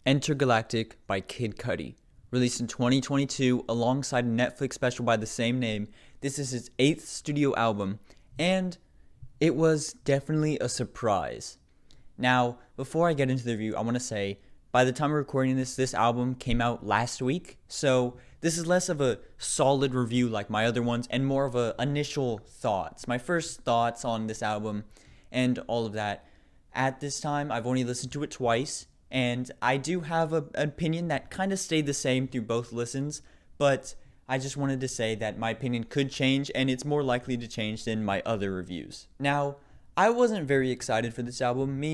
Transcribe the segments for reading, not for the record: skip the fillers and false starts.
Entergalactic by Kid Cudi. Released in 2022 alongside a Netflix special by the same name. This is his 8th studio album, and it was definitely a surprise. Now, before I get into the review, I want to say, by the time we're recording this album came out last week, so this is less of a solid review like my other ones and more of a initial thoughts. My first thoughts on this album and all of that. At this time, I've only listened to it twice, and I do have an opinion that kind of stayed the same through both listens, but I just wanted to say that my opinion could change, and it's more likely to change than my other reviews. Now, I wasn't very excited for this album.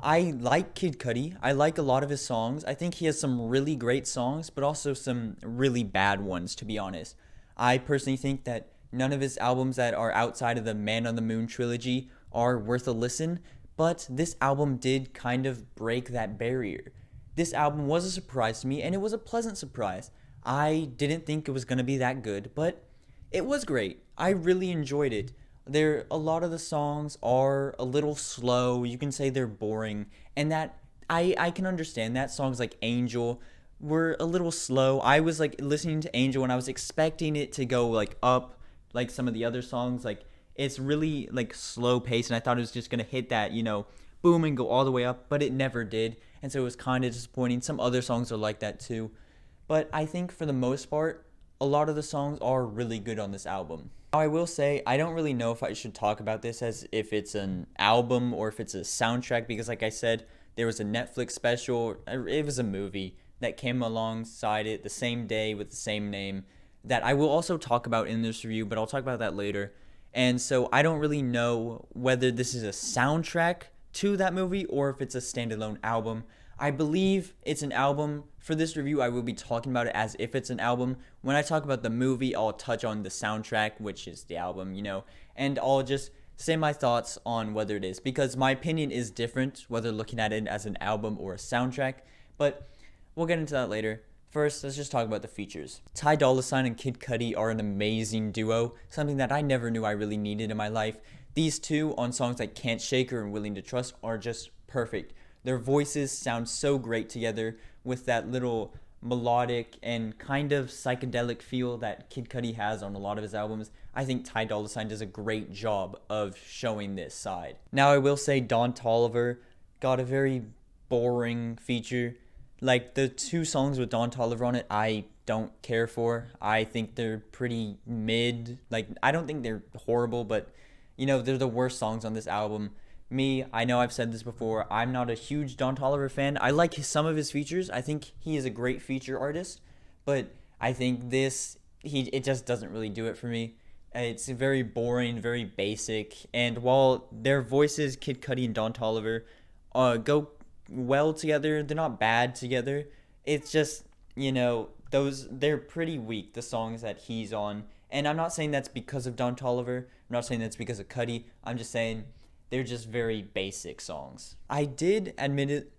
I like Kid Cudi. I like a lot of his songs. I think he has some really great songs, but also some really bad ones, to be honest. I personally think that none of his albums that are outside of the Man on the Moon trilogy are worth a listen, but this album did kind of break that barrier. This album was a surprise to me, and it was a pleasant surprise. I didn't think it was going to be that good, but it was great. I really enjoyed it. A lot of the songs are a little slow. You can say they're boring, and that I can understand that. Songs like Angel were a little slow. I was like listening to Angel and I was expecting it to go like up like some of the other songs. Like it's really like slow pace, and I thought it was just gonna hit that, boom and go all the way up, but it never did. And so it was kind of disappointing. Some other songs are like that too. But I think for the most part, a lot of the songs are really good on this album. Now, I will say, I don't really know if I should talk about this as if it's an album or if it's a soundtrack, because like I said, there was a Netflix special, it was a movie that came alongside it the same day with the same name that I will also talk about in this review, but I'll talk about that later. And so I don't really know whether this is a soundtrack to that movie or if it's a standalone album. I believe it's an album. For this review, I will be talking about it as if it's an album. When I talk about the movie, I'll touch on the soundtrack, which is the album, and I'll just say my thoughts on whether it is, because my opinion is different whether looking at it as an album or a soundtrack, but we'll get into that later. First, let's just talk about the features. Ty Dolla $ign and Kid Cudi are an amazing duo, something that I never knew I really needed in my life. These two on songs like Can't Shake Her and Willing to Trust are just perfect. Their voices sound so great together with that little melodic and kind of psychedelic feel that Kid Cudi has on a lot of his albums. I think Ty Dolla $ign does a great job of showing this side. Now, I will say Don Toliver got a very boring feature. Like, the two songs with Don Toliver on it, I don't care for. I think they're pretty mid. Like, I don't think they're horrible, but, they're the worst songs on this album. I know I've said this before, I'm not a huge Don Toliver fan. I like some of his features. I think he is a great feature artist, but I think it just doesn't really do it for me. It's very boring, very basic, and while their voices, Kid Cudi and Don Toliver, go well together, they're not bad together. It's just, they're pretty weak, the songs that he's on. And I'm not saying that's because of Don Toliver. I'm not saying that's because of Cudi. I'm just saying they're just very basic songs. I did admit it.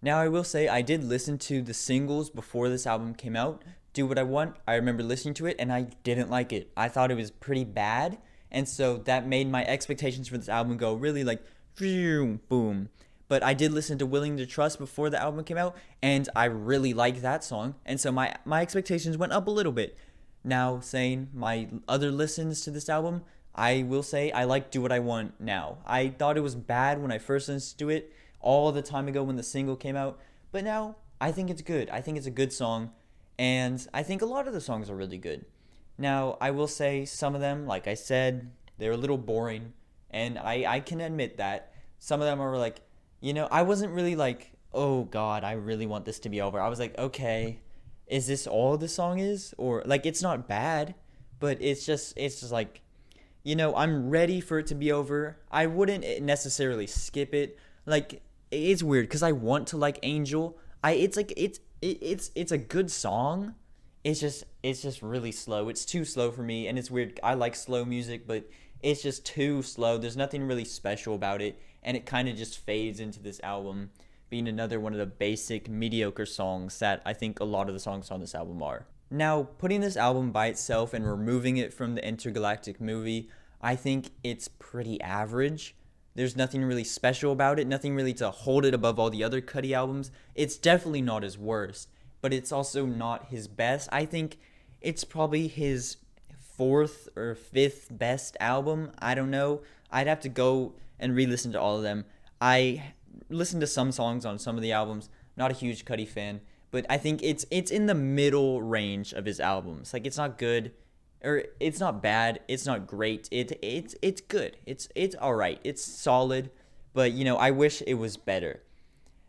Now, I will say I did listen to the singles before this album came out. Do What I Want. I remember listening to it and I didn't like it. I thought it was pretty bad. And so that made my expectations for this album go really like boom. But I did listen to Willing to Trust before the album came out, and I really liked that song. And so my expectations went up a little bit. Now, saying my other listens to this album, I will say I like Do What I Want now. I thought it was bad when I first listened to it all the time ago when the single came out, but now I think it's good. I think it's a good song, and I think a lot of the songs are really good. Now, I will say some of them, like I said, they're a little boring, and I can admit that. Some of them are like, I wasn't really like, oh God, I really want this to be over. I was like, okay, is this all the song is? Or like, it's not bad, but it's just like, I'm ready for it to be over. I wouldn't necessarily skip it. Like, it's weird because I want to like Angel. It's a good song. It's just really slow. It's too slow for me, and it's weird. I like slow music, but it's just too slow. There's nothing really special about it, and it kind of just fades into this album being another one of the basic mediocre songs that I think a lot of the songs on this album are. Now, putting this album by itself and removing it from the Entergalactic movie, I think it's pretty average. There's nothing really special about it, nothing really to hold it above all the other Cudi albums. It's definitely not his worst, but it's also not his best. I think it's probably his fourth or fifth best album. I don't know. I'd have to go and re-listen to all of them. I listened to some songs on some of the albums. Not a huge Cudi fan, but I think it's in the middle range of his albums. Like, it's not good, or it's not bad. It's not great. It's good. It's all right. It's solid, but I wish it was better.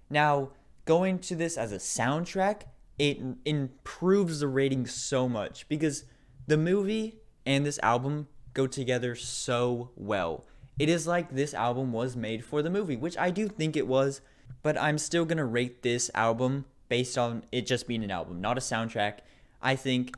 Now, going to this as a soundtrack, it improves the rating so much because the movie and this album go together so well. It is like this album was made for the movie, which I do think it was, but I'm still going to rate this album based on it just being an album, not a soundtrack. I think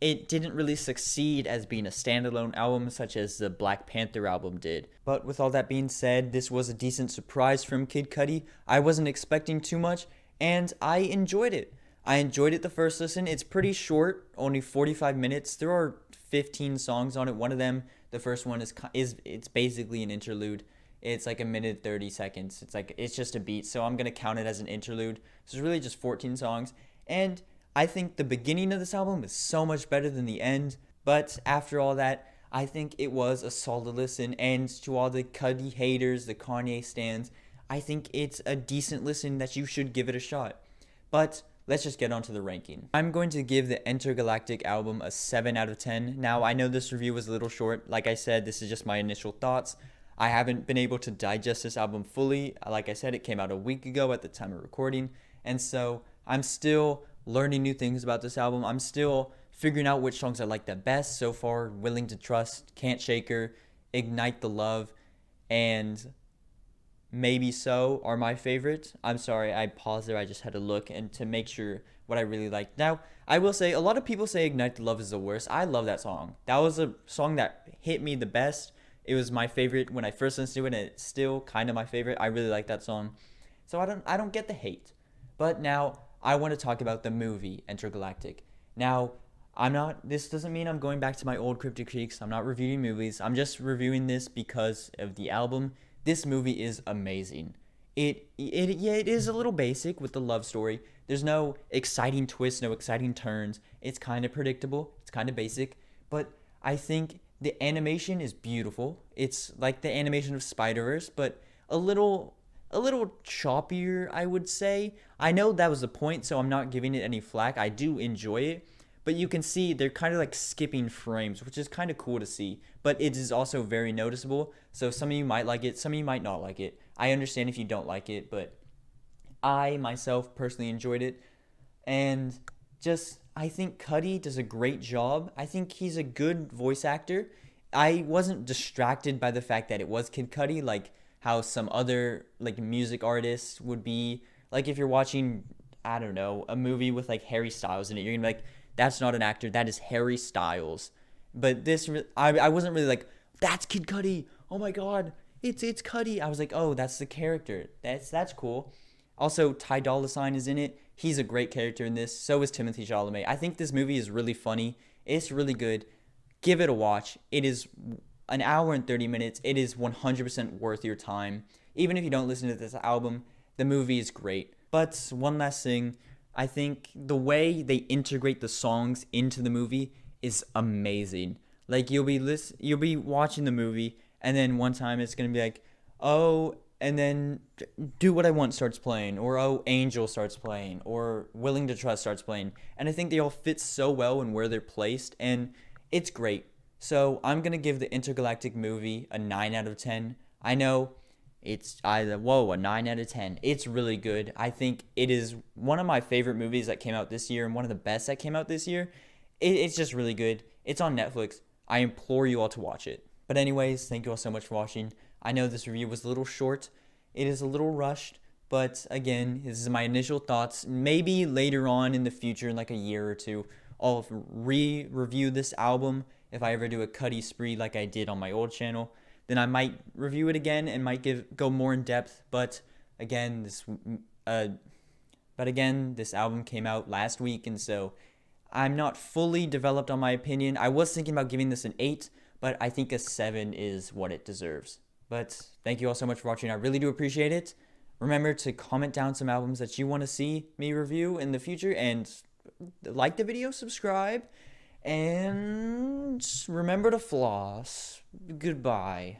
it didn't really succeed as being a standalone album such as the Black Panther album did. But with all that being said, this was a decent surprise from Kid Cudi. I wasn't expecting too much, and I enjoyed it. I enjoyed it the first listen. It's pretty short, only 45 minutes. There are 15 songs on it. One of them, the first one, is it's basically an interlude. It's like a minute 30 seconds. It's just a beat, so I'm gonna count it as an interlude. So it's really just 14 songs, and I think the beginning of this album is so much better than the end. But after all that, I think it was a solid listen. And to all the Cudi haters, the Kanye stans, I think it's a decent listen that you should give it a shot. But let's just get on to the ranking. I'm going to give the Entergalactic album a 7 out of 10. Now, I know this review was a little short. Like I said, this is just my initial thoughts. I haven't been able to digest this album fully. Like I said, it came out a week ago at the time of recording. And so I'm still learning new things about this album. I'm still figuring out which songs I like the best so far. Willing to Trust, Can't Shake Her, Ignite the Love, and Maybe So are my favorites. I'm sorry, I paused there. I just had to look and to make sure what I really liked. Now, I will say, a lot of people say Ignite the Love is the worst. I love that song. That was a song that hit me the best. It was my favorite when I first listened to it, and it's still kind of my favorite. I really like that song. So I don't get the hate. But now I want to talk about the movie Entergalactic. Now, this doesn't mean I'm going back to my old Cryptic Critiques. I'm not reviewing movies. I'm just reviewing this because of the album. This movie is amazing. It is a little basic with the love story. There's no exciting twists, no exciting turns. It's kind of predictable. It's kind of basic. But I think the animation is beautiful. It's like the animation of Spider-Verse, but a little choppier, I would say. I know that was the point, so I'm not giving it any flack. I do enjoy it, but you can see they're kind of like skipping frames, which is kind of cool to see, but it is also very noticeable. So some of you might like it, some of you might not like it. I understand if you don't like it, but I myself personally enjoyed it. And I think Cudi does a great job. I think he's a good voice actor. I wasn't distracted by the fact that it was Kid Cudi, like how some other like music artists would be. Like if you're watching, I don't know, a movie with like Harry Styles in it, you're gonna be like, that's not an actor, that is Harry Styles. But this, I wasn't really like, that's Kid Cudi. Oh my God, it's Cudi. I was like, oh, that's the character. That's cool. Also, Ty Dolla $ign is in it. He's a great character in this. So is Timothée Chalamet. I think this movie is really funny. It's really good. Give it a watch. It is an hour and 30 minutes. It is 100% worth your time. Even if you don't listen to this album, the movie is great. But one last thing, I think the way they integrate the songs into the movie is amazing. Like you'll be watching the movie, and then one time it's gonna be like, oh, and then Do What I Want starts playing, or oh, Angel starts playing, or Willing to Trust starts playing. And I think they all fit so well in where they're placed, and it's great. So I'm going to give the Intergalactic movie a 9 out of 10. I know it's a 9 out of 10. It's really good. I think it is one of my favorite movies that came out this year, and one of the best that came out this year. It's just really good. It's on Netflix. I implore you all to watch it. But anyways, thank you all so much for watching. I know this review was a little short. It is a little rushed, but again, this is my initial thoughts. Maybe later on in the future, in like a year or two, I'll re-review this album. If I ever do a Cudi spree like I did on my old channel, then I might review it again and might go more in depth. But again, this album came out last week, and so I'm not fully developed on my opinion. I was thinking about giving this an 8, but I think a 7 is what it deserves. But thank you all so much for watching. I really do appreciate it. Remember to comment down some albums that you want to see me review in the future, and like the video, subscribe, and remember to floss. Goodbye.